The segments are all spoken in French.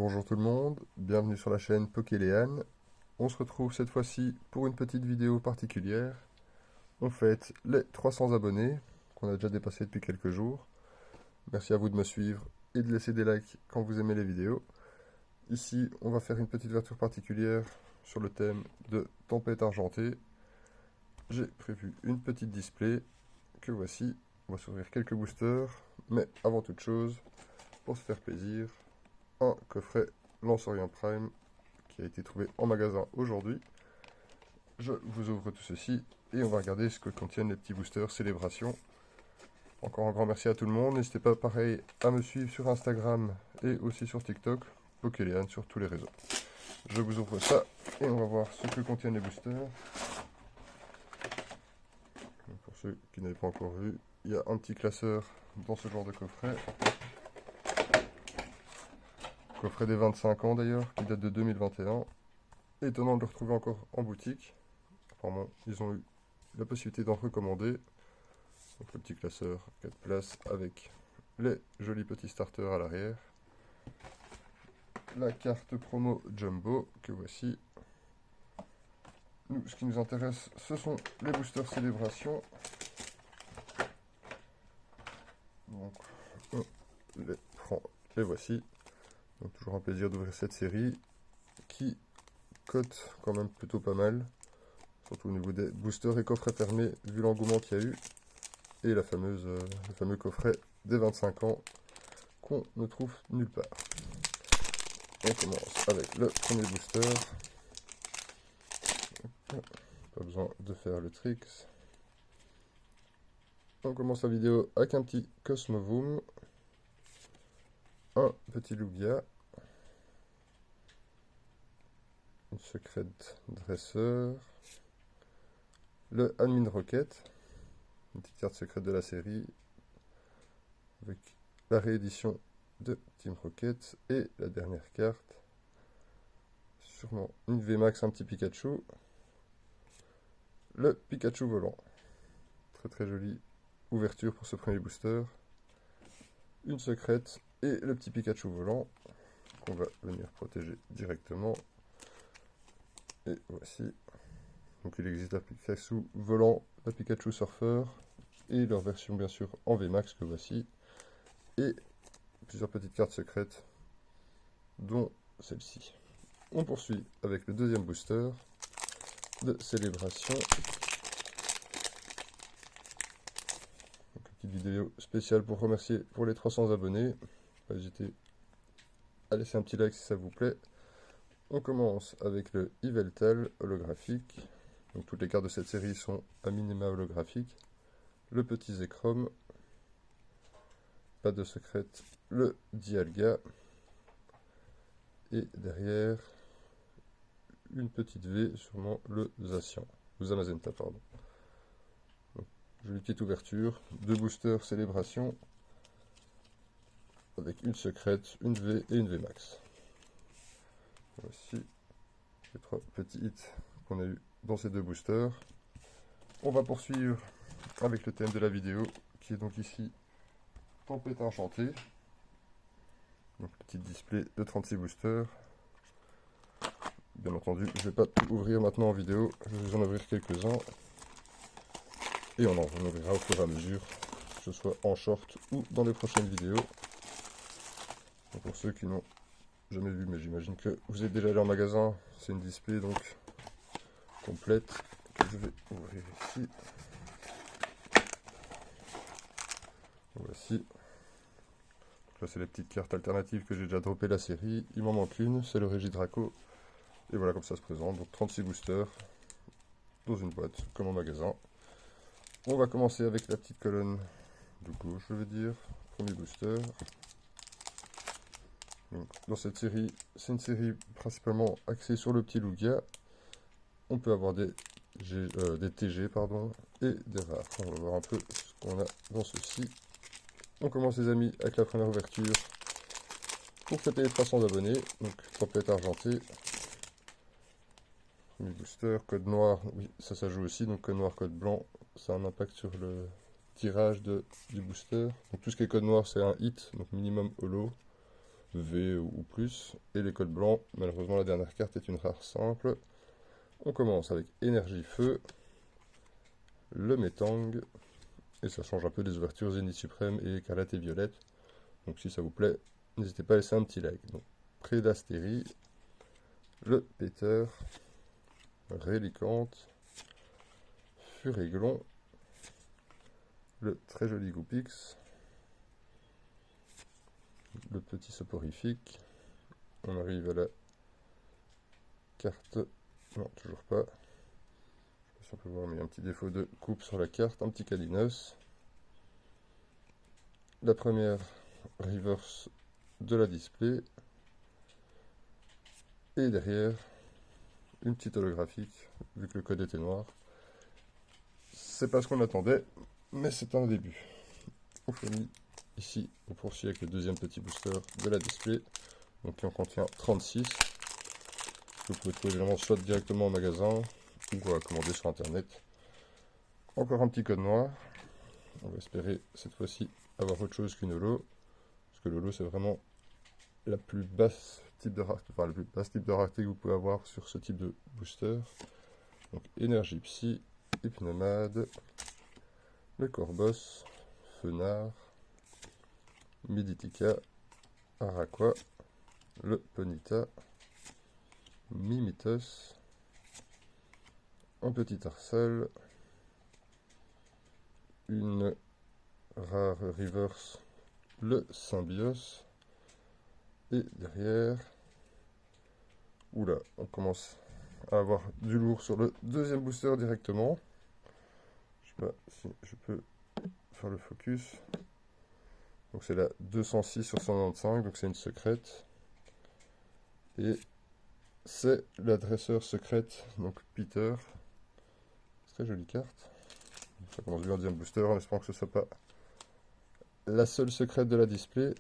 Bonjour tout le monde, bienvenue sur la chaîne Pokéléane. On se retrouve cette fois-ci pour une petite vidéo particulière. On fête les 300 abonnés, qu'on a déjà dépassé depuis quelques jours. Merci à vous de me suivre et de laisser des likes quand vous aimez les vidéos. Ici, on va faire une petite ouverture particulière sur le thème de Tempête Argentée. J'ai prévu une petite display que voici. On va s'ouvrir quelques boosters, mais avant toute chose, pour se faire plaisir, un coffret Lancerian Prime qui a été trouvé en magasin aujourd'hui. Je vous ouvre tout ceci et on va regarder ce que contiennent les petits boosters Célébration. Encore un grand merci à tout le monde. N'hésitez pas pareil à me suivre sur Instagram et aussi sur TikTok, Pokéléane sur tous les réseaux. Je vous ouvre ça et on va voir ce que contiennent les boosters. Pour ceux qui n'avaient pas encore vu, il y a un petit classeur dans ce genre de coffret. Coffret des 25 ans d'ailleurs, qui date de 2021. Étonnant de le retrouver encore en boutique. Apparemment, ils ont eu la possibilité d'en recommander. Donc le petit classeur 4 places avec les jolis petits starters à l'arrière. La carte promo Jumbo que voici. Nous, ce qui nous intéresse, ce sont les boosters Célébration. Donc, on les prend, les voici. Donc toujours un plaisir d'ouvrir cette série qui cote quand même plutôt pas mal. Surtout au niveau des boosters et coffrets fermés, vu l'engouement qu'il y a eu. Et le fameux coffret des 25 ans qu'on ne trouve nulle part. On commence avec le premier booster. Pas besoin de faire le tricks. On commence la vidéo avec un petit Cosmovoom. Un petit Lugia. Une secrète dresseur. Le Admin Rocket. Une petite carte secrète de la série. Avec la réédition de Team Rocket. Et la dernière carte. Sûrement une VMAX, un petit Pikachu. Le Pikachu volant. Très très jolie ouverture pour ce premier booster. Une secrète et le petit Pikachu volant qu'on va venir protéger directement. Et voici. Donc il existe la Pikachu volant, la Pikachu surfeur et leur version bien sûr en VMAX que voici. Et plusieurs petites cartes secrètes dont celle-ci. On poursuit avec le deuxième booster de Célébration. Donc, une petite vidéo spéciale pour remercier pour les 300 abonnés. N'hésitez à laisser un petit like si ça vous plaît. On commence avec le Yveltal holographique. Donc toutes les cartes de cette série sont à minima holographiques. Le petit Zekrom. Pas de secrète. Le Dialga. Et derrière, une petite V, sûrement le Zacian. Ou Zamazenta, pardon. Donc, jolie petite ouverture. Deux boosters Célébration. Avec une secrète, une V et une VMAX. Voici les trois petits hits qu'on a eu dans ces deux boosters. On va poursuivre avec le thème de la vidéo qui est donc ici Tempête Argentée. Donc petit display de 36 boosters. Bien entendu, je ne vais pas tout ouvrir maintenant en vidéo, je vais vous en ouvrir quelques-uns. Et on en ouvrira au fur et à mesure, que ce soit en short ou dans les prochaines vidéos. Donc pour ceux qui n'ont jamais vu, mais j'imagine que vous êtes déjà allé en magasin, c'est une display donc complète que je vais ouvrir ici. Voici. Donc là c'est les petites cartes alternatives que j'ai déjà droppé la série. Il m'en manque une, c'est le Regidrago. Et voilà comme ça se présente. Donc 36 boosters dans une boîte comme en magasin. On va commencer avec la petite colonne de gauche, je veux dire. Premier booster. Donc, dans cette série, c'est une série principalement axée sur le petit Lugia. On peut avoir des TG pardon, et des rares. On va voir un peu ce qu'on a dans ceci. On commence les amis avec la première ouverture pour fêter les 300 abonnés. Donc Tempête Argentée. Premier booster, code noir, oui ça joue aussi. Donc code noir, code blanc, ça a un impact sur le tirage du booster. Donc tout ce qui est code noir c'est un hit, donc minimum holo. V ou plus. Et les codes blancs, malheureusement la dernière carte est une rare simple. On commence avec énergie feu, le Métang, et ça change un peu des ouvertures Zénith Suprême et écarlate et violette. Donc si ça vous plaît, n'hésitez pas à laisser un petit like. Donc Prédastérie, le Péteur, Rélicante, Furéglon, le très joli Goupix, le petit soporifique. On arrive à la carte. Non, toujours pas. Je sais pas si on peut voir, mais il y a un petit défaut de coupe sur la carte. Un petit Calinos. La première reverse de la display. Et derrière, une petite holographique, vu que le code était noir. C'est pas ce qu'on attendait, mais c'est un début. On finit ici, on poursuit avec le deuxième petit booster de la display, donc qui en contient 36. Vous pouvez trouver généralement soit directement au magasin, ou à commander sur internet. Encore un petit code noir. On va espérer cette fois-ci avoir autre chose qu'une holo, parce que l'holo c'est vraiment la plus basse type de rareté, enfin le plus basse type de rareté que vous pouvez avoir sur ce type de booster. Donc énergie psy, hypnomade, le Corboss, Fenard, Miditica, Araqua, le Ponita, Mimitos, un petit Arsal, une rare reverse, le Symbios, et derrière, oula, on commence à avoir du lourd sur le deuxième booster directement. Je sais pas si je peux faire le focus. Donc c'est la 206 sur 195, donc c'est une secrète. Et c'est l'adresseur secrète, donc Peter. Très jolie carte. Ça commence bien le deuxième booster, en espérant que ce ne soit pas la seule secrète de la display.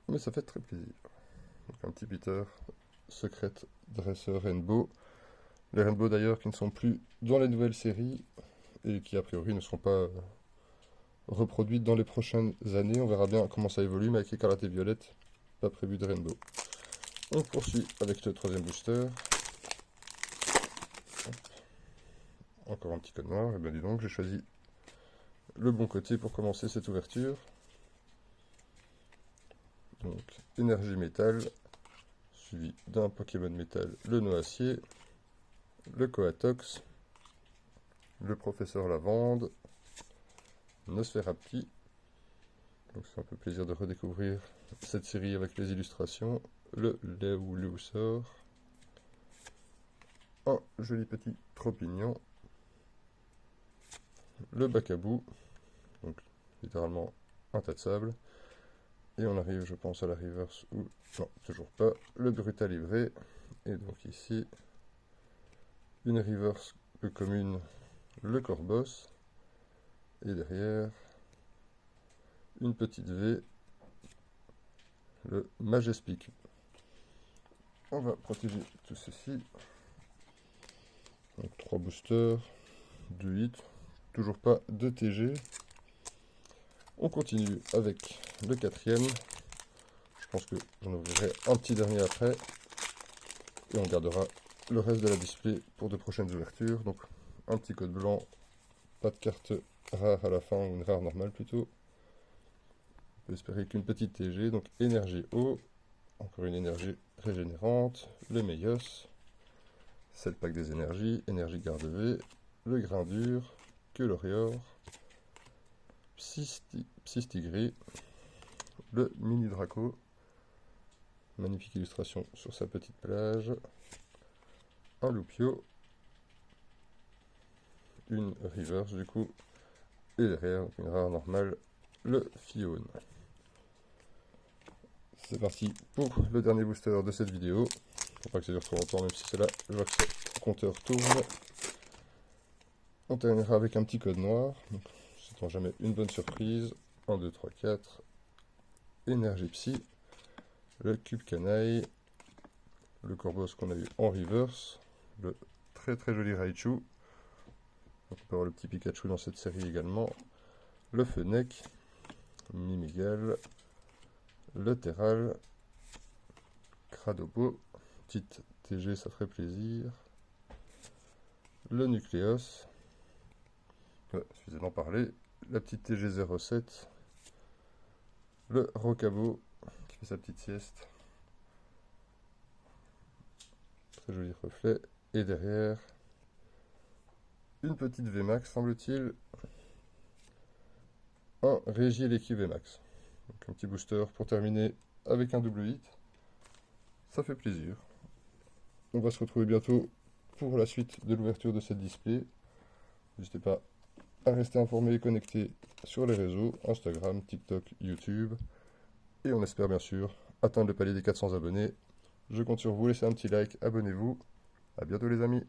Mais ça fait très plaisir. Donc un petit Peter, secrète, dresseur, Rainbow. Les Rainbow d'ailleurs qui ne sont plus dans les nouvelles séries et qui a priori ne seront pas reproduites dans les prochaines années. On verra bien comment ça évolue, mais avec écarlate et violette, pas prévu de Rainbow. On poursuit avec le troisième booster. Hop. Encore un petit code noir. Et bien dis donc, j'ai choisi le bon côté pour commencer cette ouverture. Donc énergie métal, suivi d'un Pokémon métal, le Noacier, le Coatox, le Professeur Lavande, Nosferapti. Donc c'est un peu plaisir de redécouvrir cette série avec les illustrations. Le Léousor, un joli petit Tropignon, le Bacabou, donc littéralement un tas de sable. Et on arrive, je pense, à la reverse ou non, toujours pas, le Brutal Livré. Et donc ici, une reverse peu commune, le Corboss. Et derrière, une petite V, le Majespic. On va protéger tout ceci. Donc 3 boosters, 2 hits, toujours pas de TG. On continue avec le quatrième. Je pense que j'en ouvrirai un petit dernier après. Et on gardera le reste de la display pour de prochaines ouvertures. Donc un petit code blanc, pas de carte rare à la fin, ou une rare normale plutôt. On peut espérer qu'une petite TG. Donc énergie eau, encore une énergie régénérante, le Meios, 7 packs des énergies, énergie garde V, le grain dur, Colorior, Psystigris, le mini Draco, magnifique illustration sur sa petite plage, un Loupio, une reverse du coup, et derrière une rare normale, le Fione. C'est parti pour le dernier booster de cette vidéo. Faut pas que ça dure trop longtemps, même si c'est là, je vois que le compteur tourne. On terminera avec un petit code noir, donc c'est jamais une bonne surprise. 1, 2, 3, 4. Énergie Psy, le Cube Canaille, le Corboss qu'on a eu en reverse, le très très joli Raichu. Donc on peut avoir le petit Pikachu dans cette série également. Le Fennec, Mimigal, latéral, Cradobo, petite TG, ça ferait plaisir. Le nucléos, suffisait d'en parler, la petite TG07, le Rocabo qui fait sa petite sieste, très joli reflet, et derrière une petite VMAX semble-t-il, un Régie L'équipe VMAX. Donc un petit booster pour terminer avec un double hit, ça fait plaisir. On va se retrouver bientôt pour la suite de l'ouverture de cette display. N'hésitez pas à rester informé et connecté sur les réseaux, Instagram, TikTok, YouTube. Et on espère bien sûr atteindre le palier des 400 abonnés. Je compte sur vous, laissez un petit like, abonnez-vous. À bientôt les amis.